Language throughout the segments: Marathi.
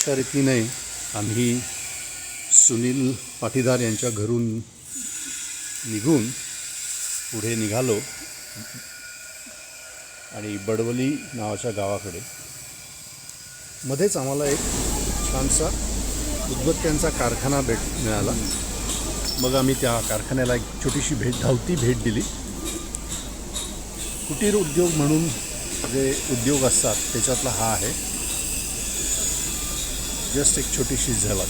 त्या रीतीने आम्ही सुनील पाटीदार यांच्या घरून निघून पुढे निघालो आणि बडवली नावाच्या गावाकडे. मध्येच आम्हाला एक छानसा उदबत्त्यांचा कारखाना मिळाला. मग आम्ही त्या कारखान्याला एक छोटीशी धावती भेट दिली. कुटीर उद्योग म्हणून जे उद्योग असतात त्याच्यातला हा आहे. जस्ट एक छोटीशी झलक.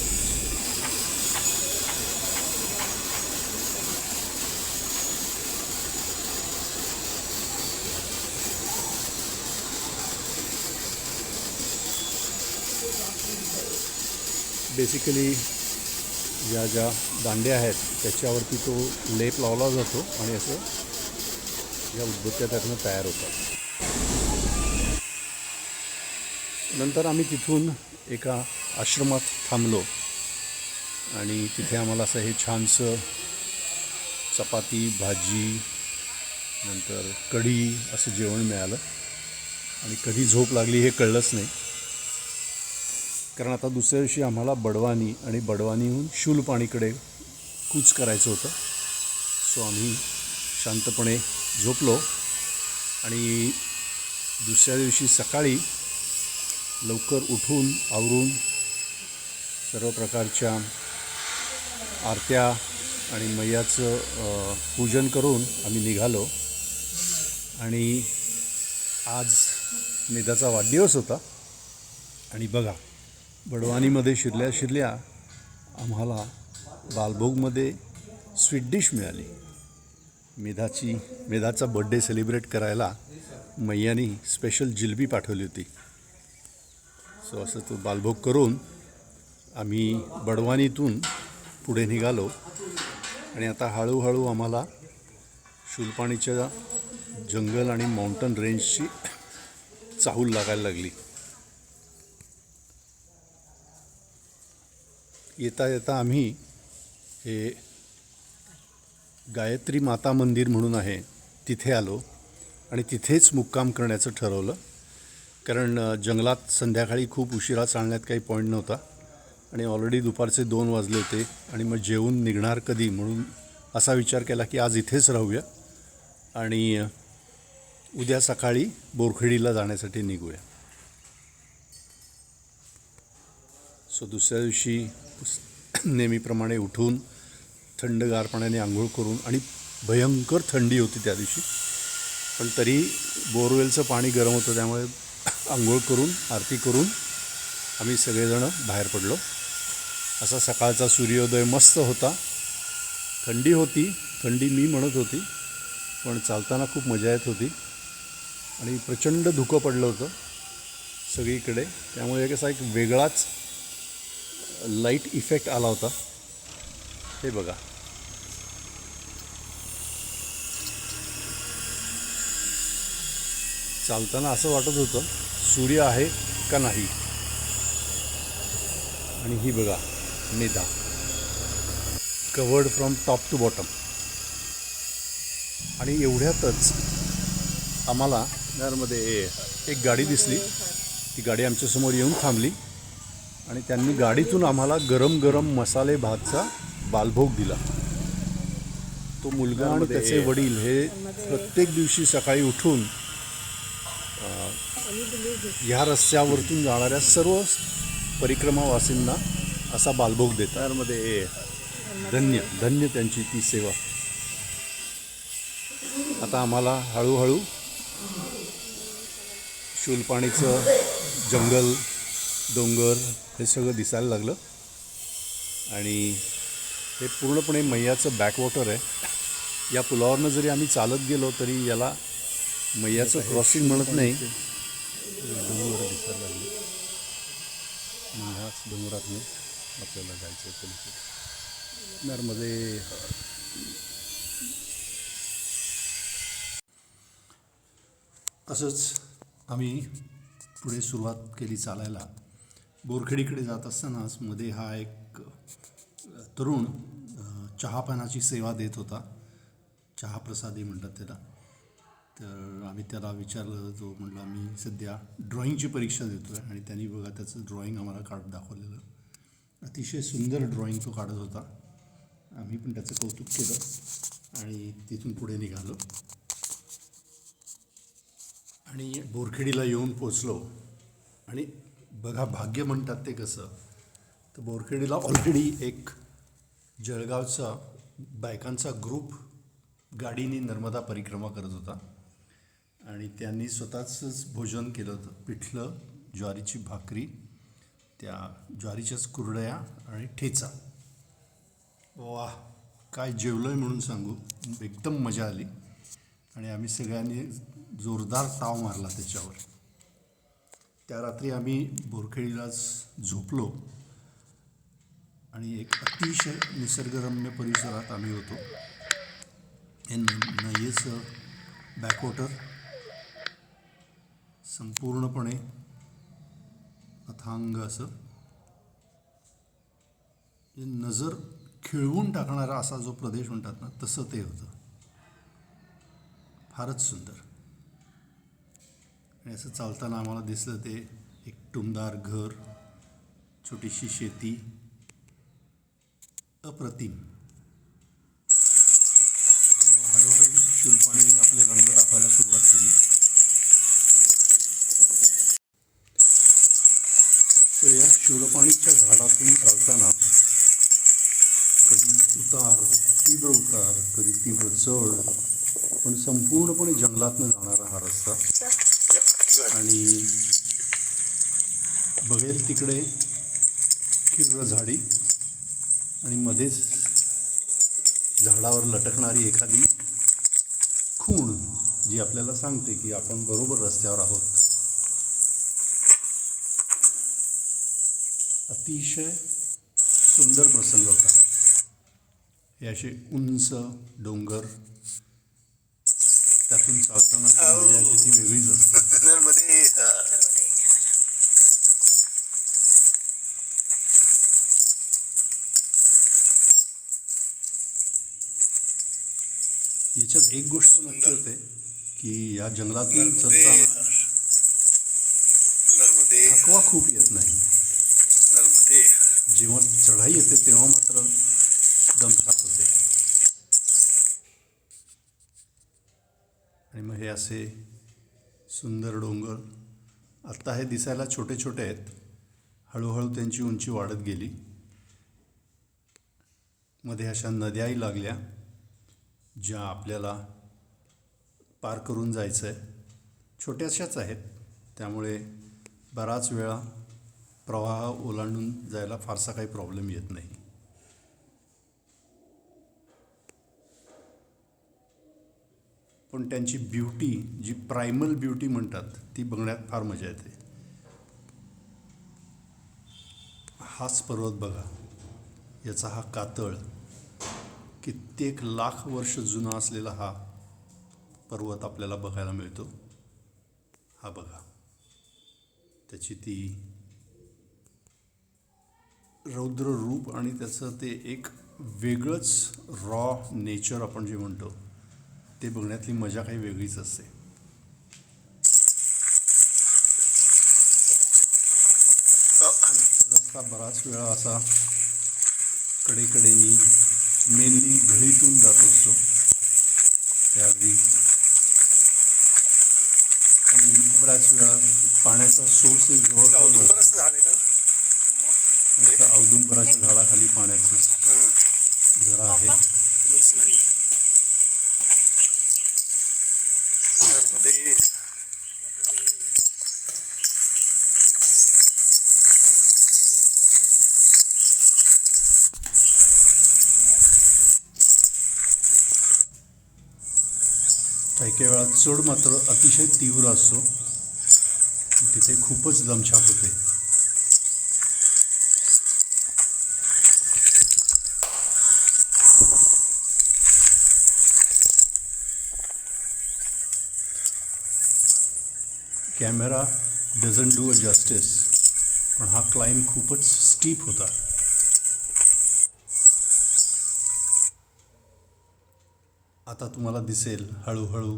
बेसिकली ज्या दांड्या आहेत त्याच्यावरती तो लेप लावला जातो आणि असं या उदबत्त्या त्यातनं तयार होतात. नंतर आम्ही तिथून एका आश्रमात थांबलो आणि तिथे आम्हाला असं हे छानसं चपाती भाजी नंतर कढी असं जेवण मिळालं आणि कधी झोप लागली हे कळलंच नाही. कारण आता दुसऱ्या दिवशी आम्हाला बडवानी आणि बडवानीहून शूलपाणीकडे कूच करायचं होतं. सो आम्ही शांतपणे झोपलो आणि दुसऱ्या दिवशी सकाळी लवकर उठून आवरून सर्व प्रकारच्या आरत्या आणि मैयाचं पूजन करून आम्ही निघालो. आणि आज मेधाचा वाढदिवस होता आणि बघा बडवानीमध्ये शिरल्या आम्हाला बालभोगमध्ये स्वीट डिश मिळाली. मेधाचा बड्डे सेलिब्रेट करायला मैयानी स्पेशल जिलबी पाठवली होती. सो असं तो बालभोग करून आम्ही बडवानीतून पुढे निघालो आणि आता हळूहळू आम्हाला शूलपाणीच्या जंगल आणि माउंटन रेंजची चाहूल लागायला लागली. येता येता आम्ही हे गायत्री माता मंदिर म्हणून आहे तिथे आलो आणि तिथेच मुक्काम करण्याचं ठरवलं. कारण जंगलात संध्याकाळी खूप उशिरा चालण्यात काही पॉईंट नव्हता आणि ऑलरेडी दुपारचे 2 वाजले होते आणि मग जेवून निघणार कधी म्हणून असा विचार केला की आज इथेच राहूया आणि उद्या सकाळी बोरखेडीला जाण्यासाठी निघूया. सो दुसऱ्या दिवशी नेहमीप्रमाणे उठून थंडगार पाण्याने आंघोळ करून आणि भयंकर थंडी होती त्या दिवशी पण तरी बोरवेलचं पाणी गरम होतं त्यामुळे आंघोळ करून आरती करून आम्ही सगळेजण बाहेर पडलो. असा सकाळचा सूर्योदय मस्त होता. थंडी होती, थंडी मी म्हणत होती पण चालताना खूप मजा येत होती आणि प्रचंड धुकं पडलं होतं सगळीकडे. त्यामुळे कसा एक वेगळाच लाईट इफेक्ट आला होता. हे बघा चालताना असं वाटत होतं सूर्य आहे का नाही. आणि ही बघा Medha covered from top to bottom. आणि एवढ्यातच आम्हाला त्यामध्ये एक गाडी दिसली. ती गाडी आमच्यासमोर येऊन थांबली आणि त्यांनी गाडीतून आम्हाला गरम गरम मसाले भातचा बालभोग दिला. तो मुलगा आणि त्याचे वडील हे प्रत्येक दिवशी सकाळी उठून ह्या रस्त्यावरतून जाणाऱ्या सर्व परिक्रमावासींना असा बालभोग देतात. त्यामध्ये धन्य त्यांची ती सेवा. आता आम्हाला हळूहळू शूलपाणीचं जंगल डोंगर हे सगळं दिसायला लागलं आणि हे पूर्णपणे मैयाचं बॅकवॉटर आहे. या पुलावरनं जरी आम्ही चालत गेलो तरी याला मैयाचं क्रॉसिंग म्हणत नाही. डोंगर दिसायला लागले. ह्याच डोंगरातून आपल्याला जायचं आहे पलीकडे नर्मदे. असंच आम्ही पुढे सुरुवात केली चालायला. बोरखेडीकडे जात असतानाच मध्ये हा एक तरुण चहापानाची सेवा देत होता. चहा प्रसादी म्हणतात त्याला. तर आम्ही त्याला विचारलं, तो म्हटला मी सध्या ड्रॉइंगची परीक्षा देतो आहे. आणि त्यांनी बघा त्याचं ड्रॉइंग आम्हाला काढून दाखवलेलं. अतिशय सुंदर ड्रॉइंग तो काढत होता. आम्ही पण त्याचं कौतुक केलं आणि तिथून पुढे निघालो आणि बोरखेडीला येऊन पोचलो. आणि बघा भाग्य म्हणतात ते कसं, तर बोरखेडीला ऑलरेडी एक जळगावचा बायकांचा ग्रुप गाडीने नर्मदा परिक्रमा करत होता आणि त्यांनी स्वतःच भोजन केलं होतं. पिठलं, ज्वारीची भाकरी, त्या ज्वारीच्याच कुरडया आणि ठेचा. वाह, काय जेवलो आहे म्हणून सांगू, एकदम मजा आली. आणि आम्ही सगळ्यांनी जोरदार ताव मारला त्याच्यावर. त्या रात्री आम्ही बोरखेडीलाच झोपलो आणि एक अतिशय निसर्गरम्य परिसरात आम्ही होतो. हे नयेचं बॅकवॉटर संपूर्णपणे अथांग असं नजर खिळवून टाकणारा असा जो प्रदेश म्हणतात ना, तसं ते होतं. फारच सुंदर. आणि असं चालताना आम्हाला दिसलं ते एक टुमदार घर, छोटीशी शेती, अप्रतिम. हळूहळू शुल्पाने आपले रंग दाखवायला सुरुवात केली. तर या शूलपाणीच्या झाडातून चालताना कधी उतार, कधी तीव्र चढ, पण संपूर्णपणे जंगलातनं जाणारा हा रस्ता. आणि बघेल तिकडे हिरवळ झाडी आणि मध्येच झाडावर लटकणारी एखादी खूण, जी आपल्याला सांगते की आपण बरोबर रस्त्यावर आहोत. अतिशय सुंदर प्रसंग होता. हे असे उंच डोंगर, त्यातून चालताना मजा ती वेगळीच असते. याच्यात एक गोष्ट नक्की होते की या जंगलातून चढताना थकवा खूप येत नाही. जेव्हा चढाई येते तेव्हा मात्र दमछाक होते. आणि मग हे असे सुंदर डोंगर, आत्ता हे दिसायला छोटे छोटे आहेत, हळूहळू त्यांची उंची वाढत गेली. मध्ये अशा नद्याही लागल्या ज्या आपल्याला पार करून जायचं आहे. छोट्याशाच आहेत, त्यामुळे बराच वेळा प्रवाह ओलांडून जायला फारसा काही प्रॉब्लेम येत नाही. पण त्यांची ब्युटी, जी प्रायमल ब्युटी म्हणतात, ती बघण्यात फार मजा येते. हाच पर्वत बघा, याचा हा कातळ, कित्येक लाख वर्ष जुना असलेला हा पर्वत आपल्याला बघायला मिळतो. हा बघा, त्याची ती रौद्र रूप आणि त्याचं ते एक वेगळंच रॉ नेचर आपण जे म्हणतो, ते बघण्यातली मजा काही वेगळीच असते. रस्ता बराच वेळा असा कडेकडेनी मेनली घळीतून जात असतो त्यावेळी. आणि बऱ्याच वेळा पाण्याचा सोर्स जवळ औदुंबराच्या झाडाखाली पाण्याचं झरा आहे. काही काही वेळा चढ मात्र अतिशय तीव्र असतो, तिथे खूपच दमछाक होते. Camera doesn't do a justice, पण हा क्लाइंब खूपच स्टीप होता. आता तुम्हाला दिसेल हळूहळू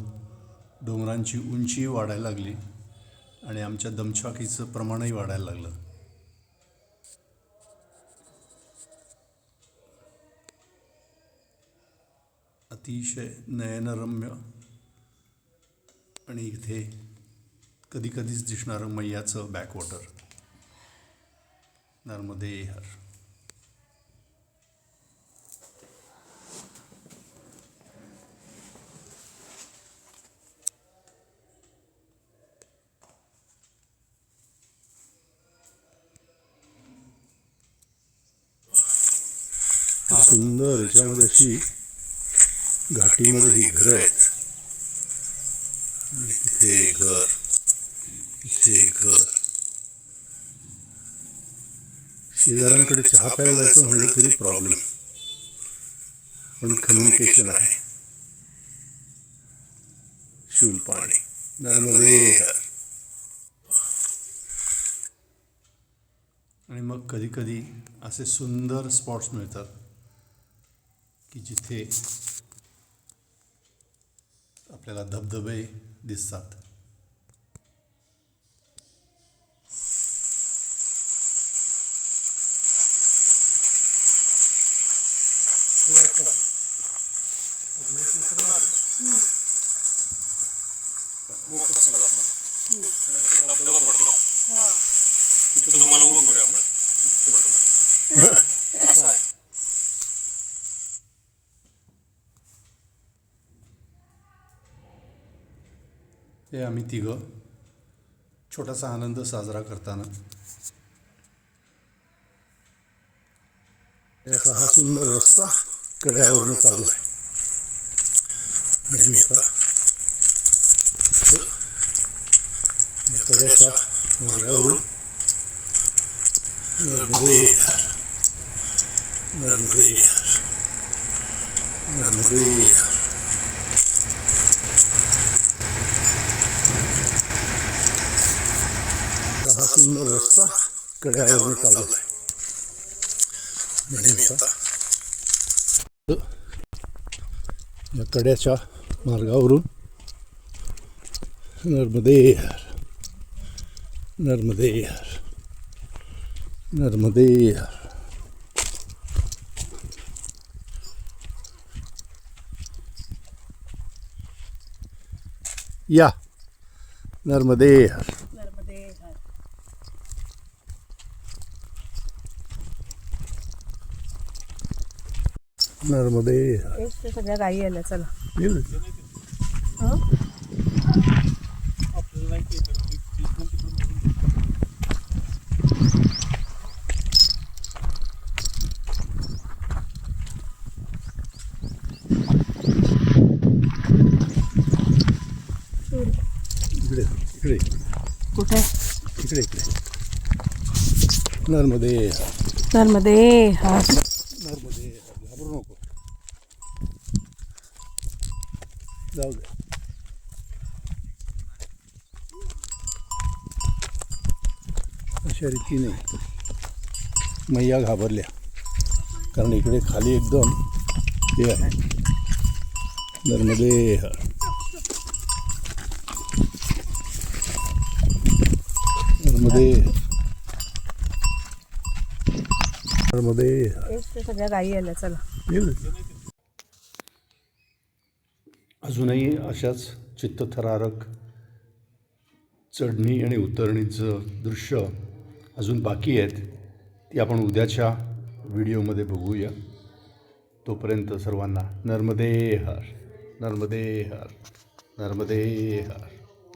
डोंगरांची उंची वाढायला लागली आणि आमच्या दमछाकीचं प्रमाणही वाढायला लागलं. अतिशय नयनरम्य आणि इथे कधी कधीच दिसणारं मैयाचं बॅकवॉटर नर्मदे हर. सुंदर याच्यामध्ये अशी घाटीमध्ये ही घरं आहेत. इथे घर, इथे घर. शेजाऱ्यांकडे चहा प्यायला जायचं म्हणलं तरी प्रॉब्लेम, पण कम्युनिकेशन आहे. शूलपाणी नर्मदे हर. आणि मग कधी कधी असे सुंदर स्पॉट्स मिळतात की जिथे आपल्याला धबधबे दिसतात. हे आम्ही तिघं छोटासा आनंद साजरा करताना असा हा सुंदर रस्ता कड्यावरून चालू आहे. आणि मी आता कड्याच्या मार्गावरून नर्मदे हर, नर्मदे हर, नर्मदे हर. हा सुंदर रस्ता कड्यावरून चालू आहे. आणि मी आता या कड्याच्या मार्गावरून नर्मदे हर, नर्मदे हर, नर्मदे हर. या नर्मदे हर. नर्मदे हर. नर्मदे हर. तेच ते सगळ्या गायी आल्या. चला येऊ. इकडे इकडे कुठे? इकडे इकडे. नर्मदे हर, नर्मदे हर. नर्मदे हर. घाबरू नको, जाऊ दे. अशा रीतीने मैया घाबरल्या, कारण इकडे खाली एकदम हे आहे. नर्मदे हर, नर्मदे हर, नर्मदे हर. तेच ते सगळ्या गायी आल्या. चला येऊ. अजूनही अशाच चित्तथरारक चढणी आणि उतरणीचं दृश्य अजून बाकी आहेत. ती आपण उद्याच्या व्हिडिओमध्ये बघूया. तोपर्यंत सर्वांना नर्मदे हर, नर्मदे हर, नर्मदे हर.